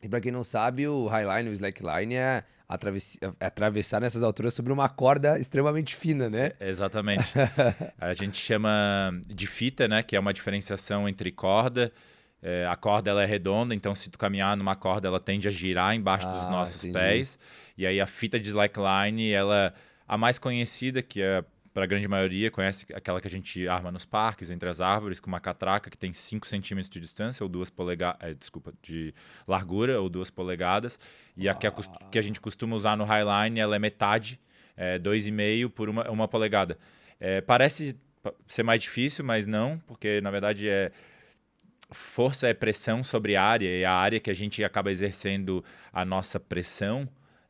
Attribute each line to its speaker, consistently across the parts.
Speaker 1: E pra quem não sabe, o highline, o slackline é atravessar nessas alturas sobre uma corda extremamente fina, né?
Speaker 2: Exatamente. A gente chama de fita, né? Que é uma diferenciação entre corda. A corda ela é redonda, então se tu caminhar numa corda, ela tende a girar embaixo dos
Speaker 1: Ah,
Speaker 2: nossos
Speaker 1: entendi.
Speaker 2: pés. E aí a fita de slackline, ela a mais conhecida, que é para a grande maioria, conhece aquela que a gente arma nos parques, entre as árvores, com uma catraca que tem 5 centímetros de distância, ou 2 polegadas, desculpa, de largura, ou 2 polegadas. E a que a gente costuma usar no highline, ela é metade, 2,5 por uma polegada. Parece ser mais difícil, mas não, porque na verdade força é pressão sobre a área, e a área que a gente acaba exercendo a nossa pressão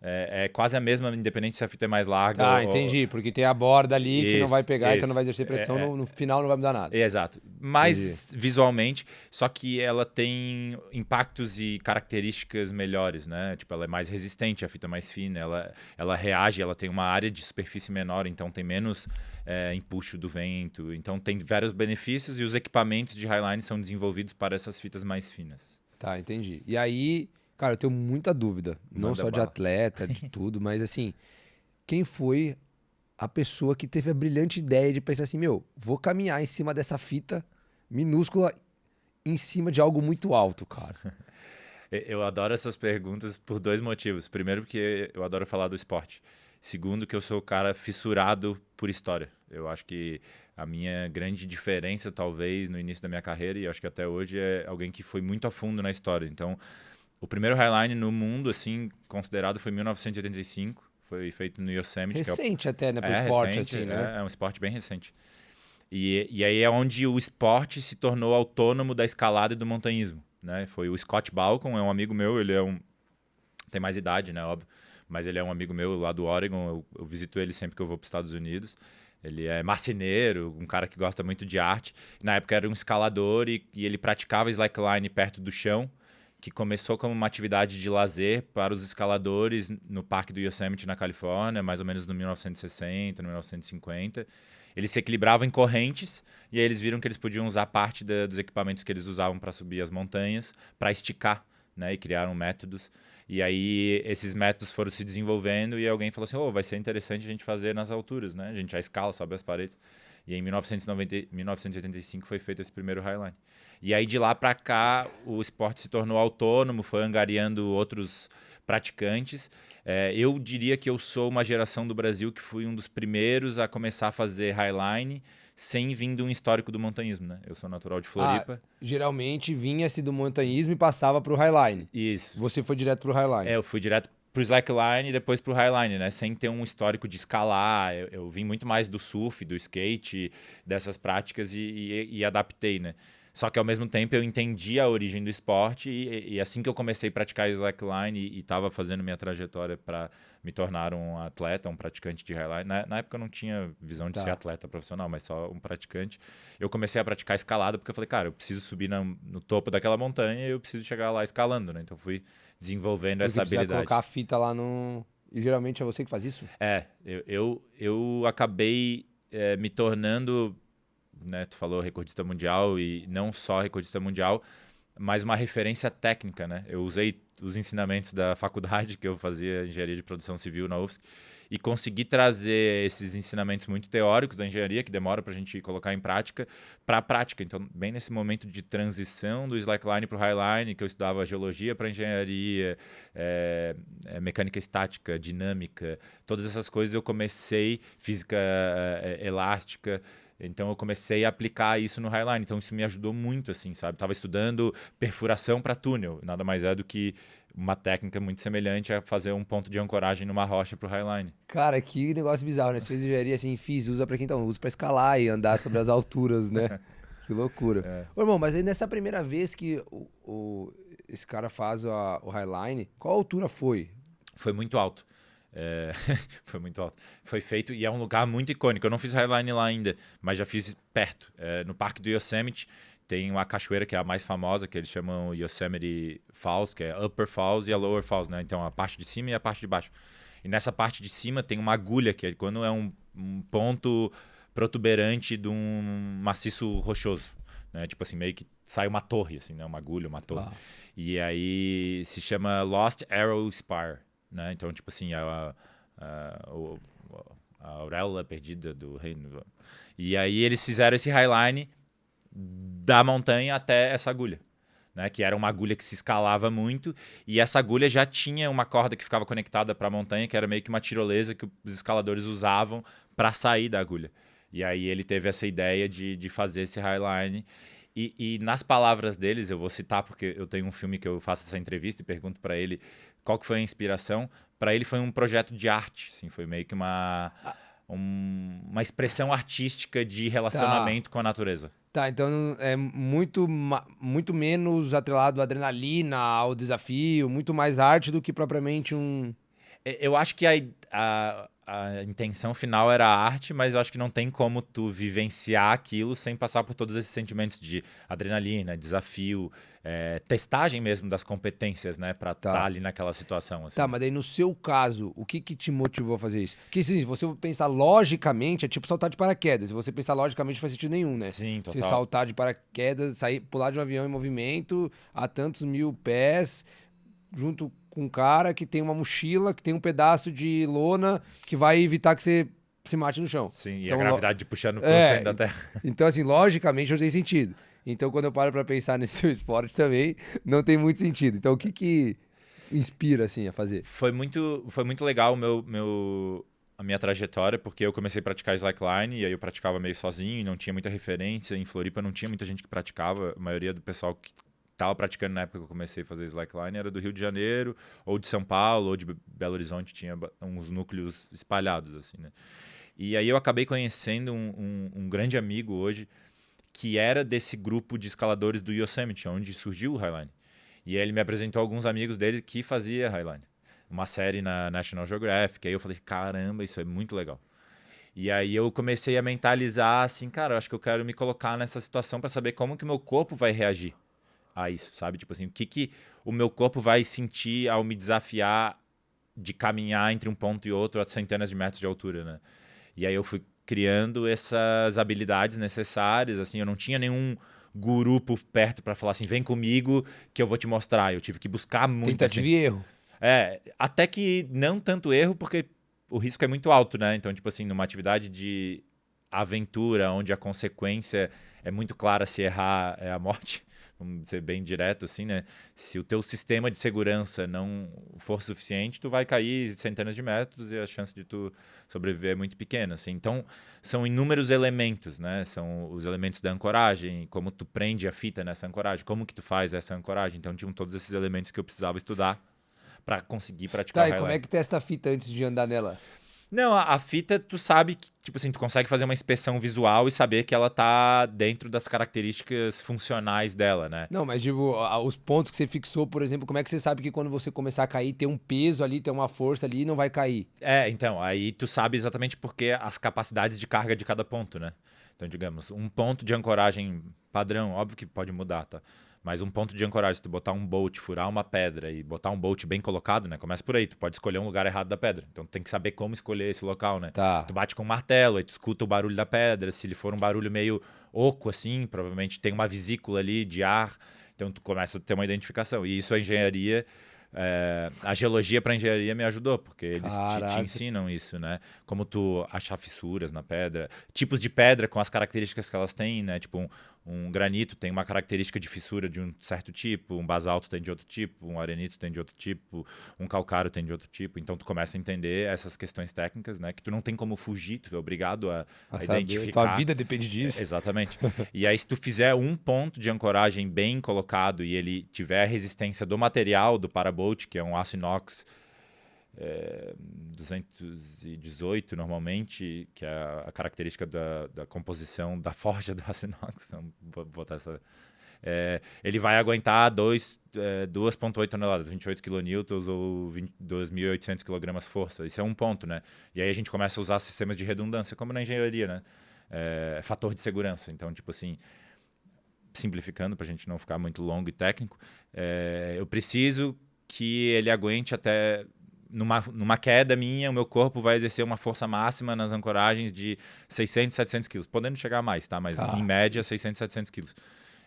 Speaker 2: é quase a mesma, independente se a fita é mais larga
Speaker 1: Tá, entendi. Porque tem a borda ali que não vai
Speaker 2: Isso,
Speaker 1: pegar, então não vai
Speaker 2: isso.
Speaker 1: exercer pressão, no final não vai mudar nada.
Speaker 2: Exato.
Speaker 1: Entendi.
Speaker 2: Mais visualmente, só que ela tem impactos e características melhores, né? Tipo, ela é mais resistente, a fita é mais fina, ela reage, ela tem uma área de superfície menor, então tem menos empuxo do vento. Então tem vários benefícios e os equipamentos de highline são desenvolvidos para essas fitas mais finas.
Speaker 1: Tá, entendi. E aí, cara, eu tenho muita dúvida. Não
Speaker 2: Manda
Speaker 1: só de
Speaker 2: bala.
Speaker 1: atleta, de tudo, mas assim, quem foi a pessoa que teve a brilhante ideia de pensar assim, meu, vou caminhar em cima dessa fita minúscula em cima de algo muito alto, cara.
Speaker 2: Eu adoro essas perguntas por dois motivos. Primeiro, porque eu adoro falar do esporte. Segundo, que eu sou o cara fissurado por história. Eu acho que a minha grande diferença, talvez, no início da minha carreira, e acho que até hoje, é alguém que foi muito a fundo na história. Então, o primeiro highline no mundo, assim, considerado, foi em 1985. Foi feito no Yosemite, que
Speaker 1: Recente até, né, pro
Speaker 2: é
Speaker 1: esporte,
Speaker 2: recente,
Speaker 1: assim, né?
Speaker 2: é um esporte bem recente. E aí é onde o esporte se tornou autônomo da escalada e do montanhismo, né? Foi o Scott Balcon, é um amigo meu, ele tem mais idade, né, óbvio, mas ele é um amigo meu lá do Oregon, eu visito ele sempre que eu vou para os Estados Unidos. Ele é marceneiro, um cara que gosta muito de arte. Na época era um escalador e ele praticava slackline perto do chão, que começou como uma atividade de lazer para os escaladores no Parque do Yosemite, na Califórnia, mais ou menos no 1960, no 1950. Eles se equilibravam em correntes e aí eles viram que eles podiam usar parte dos equipamentos que eles usavam para subir as montanhas para esticar, né? E criaram métodos. E aí esses métodos foram se desenvolvendo e alguém falou assim, vai ser interessante a gente fazer nas alturas, né? A gente já escala, sobe as paredes. E em 1985 foi feito esse primeiro highline. E aí de lá para cá o esporte se tornou autônomo, foi angariando outros praticantes. Eu diria que eu sou uma geração do Brasil que fui um dos primeiros a começar a fazer highline sem vir de um histórico do montanhismo, né? Eu sou natural de
Speaker 1: Ah,
Speaker 2: Floripa.
Speaker 1: geralmente vinha-se do montanhismo e passava pro highline.
Speaker 2: Isso.
Speaker 1: Você foi direto pro highline.
Speaker 2: Eu fui direto pro slackline e depois pro highline, né? Sem ter um histórico de escalar. Eu vim muito mais do surf, do skate, dessas práticas e adaptei, né? Só que ao mesmo tempo eu entendi a origem do esporte e assim que eu comecei a praticar slackline e estava fazendo minha trajetória para me tornar um atleta, um praticante de highline. Na época eu não tinha visão de ser
Speaker 1: Tá.
Speaker 2: atleta profissional, mas só um praticante. Eu comecei a praticar escalada porque eu falei, cara, eu preciso subir no topo daquela montanha e eu preciso chegar lá escalando, né? Então eu fui desenvolvendo
Speaker 1: Porque
Speaker 2: essa
Speaker 1: precisa colocar
Speaker 2: habilidade.
Speaker 1: a fita lá no. E geralmente é você que faz isso?
Speaker 2: Eu acabei me tornando, né, tu falou recordista mundial e não só recordista mundial, mas uma referência técnica, né? Eu usei os ensinamentos da faculdade que eu fazia engenharia de produção civil na UFSC e consegui trazer esses ensinamentos muito teóricos da engenharia que demora para a gente colocar em prática para a prática. Então, bem nesse momento de transição do slackline para o highline, que eu estudava geologia para engenharia, mecânica estática, dinâmica, todas essas coisas eu comecei, física elástica. Então eu comecei a aplicar isso no highline. Então isso me ajudou muito, assim, sabe? Tava estudando perfuração para túnel. Nada mais é do que uma técnica muito semelhante a fazer um ponto de ancoragem numa rocha pro highline.
Speaker 1: Cara, que negócio bizarro, né? Você fez engenharia assim, fiz, usa pra quem então? Usa pra escalar e andar sobre as alturas, né? Que loucura. Ô, irmão, mas aí nessa primeira vez que esse cara faz o highline, qual altura foi?
Speaker 2: Foi muito alto. É, foi muito alto. Foi feito e é um lugar muito icônico. Eu não fiz highline lá ainda, mas já fiz perto. No Parque do Yosemite tem uma cachoeira que é a mais famosa, que eles chamam Yosemite Falls, que é Upper Falls e a Lower Falls, né? Então a parte de cima e a parte de baixo. E nessa parte de cima tem uma agulha, que é quando é um ponto protuberante de um maciço rochoso. né? Tipo assim, meio que sai uma torre, assim, né? Uma agulha, uma torre. E aí se chama Lost Arrow Spire, né? Então, tipo assim, a auréola perdida do reino. E aí eles fizeram esse highline da montanha até essa agulha, né? Que era uma agulha que se escalava muito, e essa agulha já tinha uma corda que ficava conectada para a montanha, que era meio que uma tirolesa que os escaladores usavam para sair da agulha. E aí ele teve essa ideia de fazer esse highline. E nas palavras deles, eu vou citar porque eu tenho um filme que eu faço essa entrevista e pergunto para ele qual que foi a inspiração. Para ele foi um projeto de arte, assim, foi meio que uma expressão artística de relacionamento com a natureza.
Speaker 1: Tá, então é muito menos atrelado à adrenalina, ao desafio, muito mais arte do que propriamente um...
Speaker 2: Eu acho que a intenção final era a arte, mas eu acho que não tem como tu vivenciar aquilo sem passar por todos esses sentimentos de adrenalina, desafio, testagem mesmo das competências, né? Pra estar ali naquela situação. Assim.
Speaker 1: Tá, mas daí no seu caso, o que te motivou a fazer isso? Porque se você pensar logicamente, é tipo saltar de paraquedas. Se você pensar logicamente, não faz sentido nenhum, né?
Speaker 2: Sim, total.
Speaker 1: Você saltar de paraquedas, pular de um avião em movimento a tantos mil pés, junto com um cara que tem uma mochila, que tem um pedaço de lona que vai evitar que você se mate no chão.
Speaker 2: Sim,
Speaker 1: então,
Speaker 2: e a gravidade puxando pro centro da Terra.
Speaker 1: Então, assim, logicamente não tem sentido. Então, quando eu paro pra pensar nesse seu esporte também, não tem muito sentido. Então, o que inspira, assim, a fazer?
Speaker 2: Foi muito legal a minha trajetória, porque eu comecei a praticar slackline, e aí eu praticava meio sozinho, não tinha muita referência. Em Floripa não tinha muita gente que praticava. A maioria do pessoal que estava praticando na época que eu comecei a fazer slackline era do Rio de Janeiro, ou de São Paulo, ou de Belo Horizonte, tinha uns núcleos espalhados, assim, né? E aí eu acabei conhecendo um grande amigo hoje, que era desse grupo de escaladores do Yosemite, onde surgiu o Highline. E aí ele me apresentou alguns amigos dele que fazia Highline. Uma série na National Geographic. Aí eu falei, caramba, isso é muito legal. E aí eu comecei a mentalizar assim, cara, eu acho que eu quero me colocar nessa situação para saber como que o meu corpo vai reagir a isso, sabe? Tipo assim, o que o meu corpo vai sentir ao me desafiar de caminhar entre um ponto e outro a centenas de metros de altura, né? E aí eu fui criando essas habilidades necessárias, assim, eu não tinha nenhum guru por perto para falar assim, vem comigo que eu vou te mostrar. Eu tive que buscar muito.
Speaker 1: Tentativa e erro.
Speaker 2: Até que não tanto erro, porque o risco é muito alto, né? Então, tipo assim, numa atividade de aventura, onde a consequência é muito clara, se errar é a morte, vamos ser bem direto assim, né? Se o teu sistema de segurança não for suficiente, tu vai cair centenas de metros e a chance de tu sobreviver é muito pequena, assim. Então, são inúmeros elementos, né? São os elementos da ancoragem, como tu prende a fita nessa ancoragem, como que tu faz essa ancoragem. Então, tinham todos esses elementos que eu precisava estudar para conseguir praticar.
Speaker 1: Tá, e como é que testa a fita antes de andar nela?
Speaker 2: Não, a fita, tu sabe que, tipo assim, tu consegue fazer uma inspeção visual e saber que ela tá dentro das características funcionais dela, né?
Speaker 1: Não, mas tipo, os pontos que você fixou, por exemplo, como é que você sabe que quando você começar a cair, tem um peso ali, tem uma força ali e não vai cair?
Speaker 2: Então, aí tu sabe exatamente porque as capacidades de carga de cada ponto, né? Então, digamos, um ponto de ancoragem padrão, óbvio que pode mudar, tá? Mas um ponto de ancoragem, se tu botar um bolt, furar uma pedra e botar um bolt bem colocado, né? Começa por aí, tu pode escolher um lugar errado da pedra. Então tu tem que saber como escolher esse local, né?
Speaker 1: Tá.
Speaker 2: Tu bate com um martelo, aí tu escuta o barulho da pedra. Se ele for um barulho meio oco, assim, provavelmente tem uma vesícula ali de ar. Então tu começa a ter uma identificação. E isso a engenharia... a geologia para engenharia me ajudou, porque eles te ensinam isso, né? Como tu achar fissuras na pedra, tipos de pedra com as características que elas têm, né? Tipo, um granito tem uma característica de fissura de um certo tipo, um basalto tem de outro tipo, um arenito tem de outro tipo, um calcário tem de outro tipo. Então tu começa a entender essas questões técnicas, né? Que tu não tem como fugir, tu é obrigado a identificar.
Speaker 1: Tua vida depende disso.
Speaker 2: Exatamente. E aí se tu fizer um ponto de ancoragem bem colocado e ele tiver a resistência do material do parabolt, que é um aço inox 218 normalmente, que é a característica da composição da forja do aço inox, vou botar essa... ele vai aguentar 2,8 toneladas, 28 kN ou 2.800 kg força. Isso é um ponto, né? E aí a gente começa a usar sistemas de redundância, como na engenharia, né? Fator de segurança. Então, tipo assim, simplificando para a gente não ficar muito longo e técnico, eu preciso que ele aguente até... Numa queda minha, o meu corpo vai exercer uma força máxima nas ancoragens de 600, 700 quilos. Podendo chegar a mais, tá? Mas em média, 600, 700 quilos.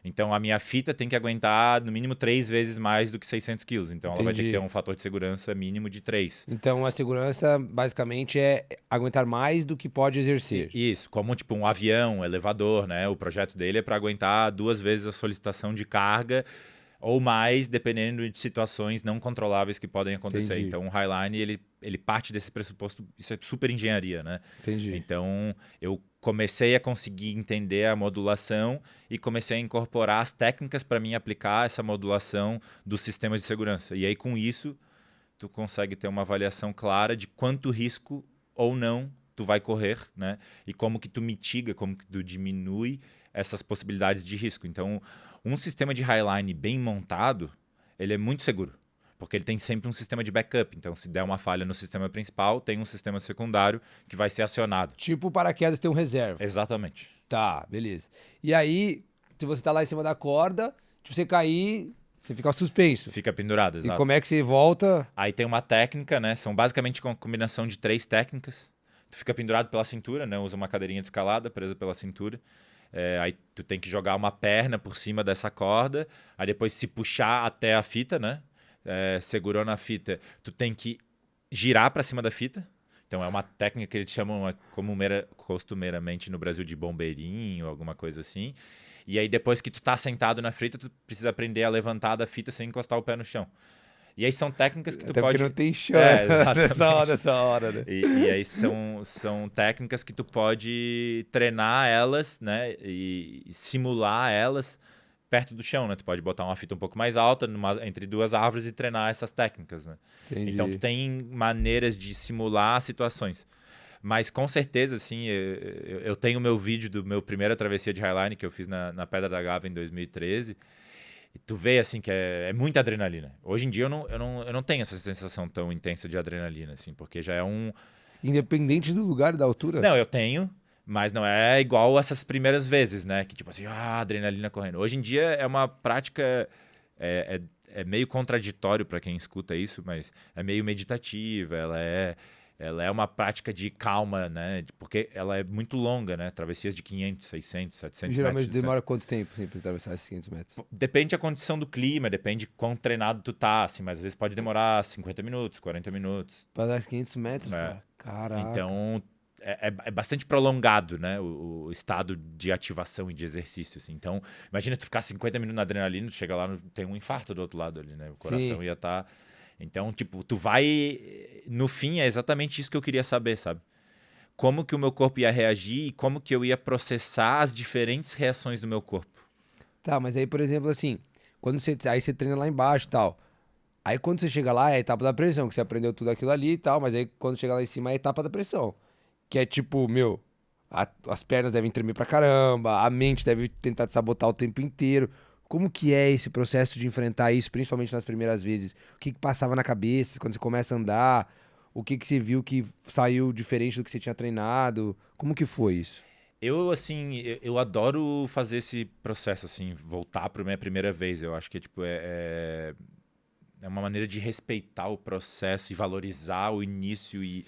Speaker 2: Então, a minha fita tem que aguentar, no mínimo, 3 vezes mais do que 600 quilos. Então, ela vai ter que ter um fator de segurança mínimo de 3.
Speaker 1: Então, a segurança, basicamente, é aguentar mais do que pode exercer.
Speaker 2: Isso, como tipo um avião, um elevador, né? O projeto dele é para aguentar 2 vezes a solicitação de carga ou mais, dependendo de situações não controláveis que podem acontecer.
Speaker 1: Entendi.
Speaker 2: Então, o Highline, ele parte desse pressuposto, isso é super engenharia, né?
Speaker 1: Entendi.
Speaker 2: Então, eu comecei a conseguir entender a modulação e comecei a incorporar as técnicas para mim aplicar essa modulação dos sistemas de segurança. E aí, com isso, tu consegue ter uma avaliação clara de quanto risco ou não tu vai correr, né? E como que tu mitiga, como que tu diminui essas possibilidades de risco. Então, um sistema de Highline bem montado, ele é muito seguro, porque ele tem sempre um sistema de backup. Então, se der uma falha no sistema principal, tem um sistema secundário que vai ser acionado.
Speaker 1: Tipo, o paraquedas tem um reserva.
Speaker 2: Exatamente.
Speaker 1: Tá, beleza. E aí, se você tá lá em cima da corda, se você cair, você fica suspenso.
Speaker 2: Fica pendurado, exato.
Speaker 1: E como é que você volta?
Speaker 2: Aí tem uma técnica, né? São basicamente uma combinação de 3 técnicas. Tu fica pendurado pela cintura, né? Usa uma cadeirinha de escalada presa pela cintura. Aí tu tem que jogar uma perna por cima dessa corda, aí depois se puxar até a fita, né? Segurou na fita, tu tem que girar para cima da fita. Então é uma técnica que eles chamam costumeiramente no Brasil de bombeirinho, alguma coisa assim. E aí depois que tu tá sentado na fita, tu precisa aprender a levantar da fita sem encostar o pé no chão. E aí são técnicas que tu
Speaker 1: Até
Speaker 2: pode...
Speaker 1: porque não tem chão nessa hora, né?
Speaker 2: E aí são técnicas que tu pode treinar elas, né? E simular elas perto do chão, né? Tu pode botar uma fita um pouco mais alta entre 2 árvores e treinar essas técnicas, né?
Speaker 1: Entendi.
Speaker 2: Então tu tem maneiras de simular situações. Mas com certeza, assim, eu tenho o meu vídeo do meu primeira travessia de Highline que eu fiz na Pedra da Gava em 2013. E tu vê, assim, que é muita adrenalina. Hoje em dia eu não tenho essa sensação tão intensa de adrenalina, assim, porque já é um...
Speaker 1: Independente do lugar e da altura?
Speaker 2: Não, eu tenho, mas não é igual essas primeiras vezes, né? Que tipo assim, adrenalina correndo. Hoje em dia é uma prática... É meio contraditório para quem escuta isso, mas é meio meditativa, ela é uma prática de calma, né? Porque ela é muito longa, né? Travessias de 500, 600, 700
Speaker 1: Geralmente
Speaker 2: metros.
Speaker 1: demora quanto tempo para atravessar esses 500 metros?
Speaker 2: Depende da condição do clima, depende de quão treinado tu tá, assim, mas às vezes pode demorar 50 minutos, 40 minutos.
Speaker 1: Para dar 500 metros, cara? Caraca.
Speaker 2: Então, é bastante prolongado, né? O estado de ativação e de exercício, assim. Então, imagina tu ficar 50 minutos na adrenalina, tu chega lá, tem um infarto do outro lado ali, né? O coração ia estar... Então, tipo, tu vai... No fim, é exatamente isso que eu queria saber, sabe? Como que o meu corpo ia reagir e como que eu ia processar as diferentes reações do meu corpo.
Speaker 1: Tá, mas aí, por exemplo, assim, aí você treina lá embaixo e tal. Aí quando você chega lá, é a etapa da pressão, que você aprendeu tudo aquilo ali e tal, mas aí quando chega lá em cima é a etapa da pressão. Que é tipo, as pernas devem tremer pra caramba, a mente deve tentar te sabotar o tempo inteiro. Como que é esse processo de enfrentar isso, principalmente nas primeiras vezes? O que passava na cabeça quando você começa a andar? O que você viu que saiu diferente do que você tinha treinado? Como que foi isso?
Speaker 2: Eu adoro fazer esse processo, assim, voltar para minha primeira vez. Eu acho que é uma maneira de respeitar o processo e valorizar o início e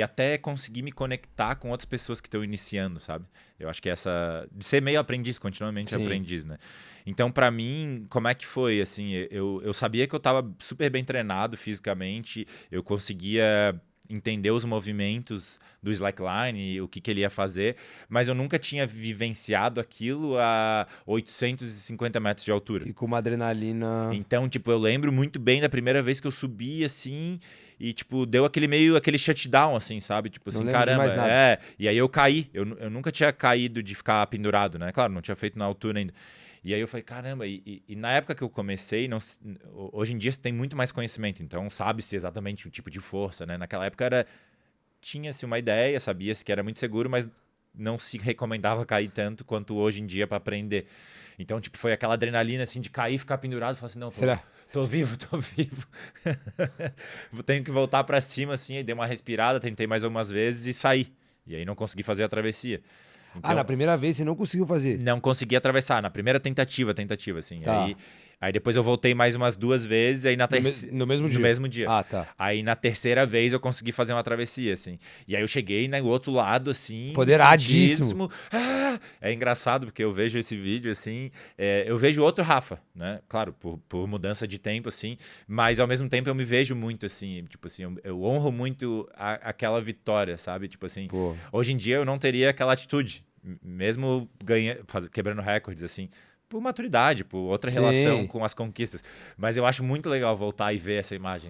Speaker 2: até conseguir me conectar com outras pessoas que estão iniciando, sabe? Eu acho que de ser meio aprendiz, continuamente
Speaker 1: Sim.
Speaker 2: aprendiz, né? Então, para mim, como é que foi? Assim, eu sabia que eu estava super bem treinado fisicamente, eu conseguia entender os movimentos do slackline e o que ele ia fazer, mas eu nunca tinha vivenciado aquilo a 850 metros de altura.
Speaker 1: E com uma adrenalina...
Speaker 2: Então, tipo, eu lembro muito bem da primeira vez que eu subi, assim, e, tipo, deu aquele shutdown, assim, sabe? Tipo assim,
Speaker 1: não lembro de mais
Speaker 2: caramba,
Speaker 1: nada.
Speaker 2: E aí eu caí. Eu nunca tinha caído de ficar pendurado, né? Claro, não tinha feito na altura ainda. E aí eu falei, caramba, e na época que eu comecei, hoje em dia você tem muito mais conhecimento, então sabe-se exatamente o tipo de força, né? Naquela época tinha-se uma ideia, sabia-se que era muito seguro, mas não se recomendava cair tanto quanto hoje em dia para aprender. Então, tipo, foi aquela adrenalina, assim, de cair e ficar pendurado, falar assim, não,
Speaker 1: Será?
Speaker 2: Tô vivo. Tenho que voltar para cima, assim, aí dei uma respirada, tentei mais algumas vezes e saí. E aí não consegui fazer a travessia.
Speaker 1: Então, na primeira vez você não conseguiu fazer?
Speaker 2: Não consegui atravessar, na primeira tentativa, assim.
Speaker 1: Tá.
Speaker 2: Aí depois eu voltei mais umas 2 vezes, aí
Speaker 1: No mesmo dia?
Speaker 2: No mesmo dia.
Speaker 1: Ah, tá.
Speaker 2: Aí na terceira vez eu consegui fazer uma travessia, assim. E aí eu cheguei no outro lado, assim...
Speaker 1: Poderadíssimo.
Speaker 2: É engraçado, porque eu vejo esse vídeo, assim... eu vejo outro Rafa, né? Claro, por mudança de tempo, assim. Mas ao mesmo tempo eu me vejo muito, assim... Tipo assim, eu honro muito aquela vitória, sabe? Tipo assim...
Speaker 1: Pô.
Speaker 2: Hoje em dia eu não teria aquela atitude. Mesmo quebrando recordes, assim... Por maturidade, por outra relação com as conquistas. Mas eu acho muito legal voltar e ver essa imagem.